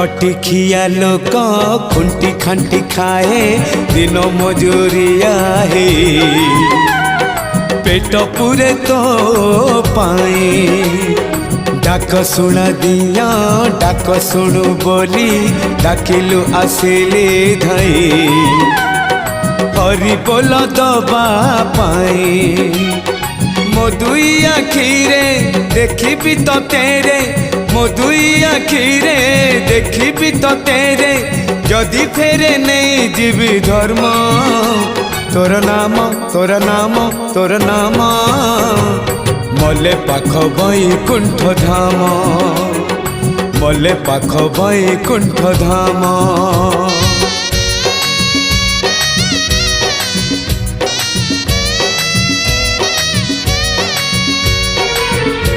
खटिखिया लोक खुंटी खांटी खाए दिन मजूरिया है पेट पूरे तो पाए डाक शुणा दिया डाक शुणु बोली डाकिलु आसिले धई हरि बोल दबा पाए मो दुई आखिरे देखी तो तेरे मो दुई आखिरे देखी तो तेरे जदि फेरे नहीं जीवी धर्म तोर नाम तोर नाम तोर नाम मले पाख बैकुंठ धाम मले पाख बैकुंठ धाम।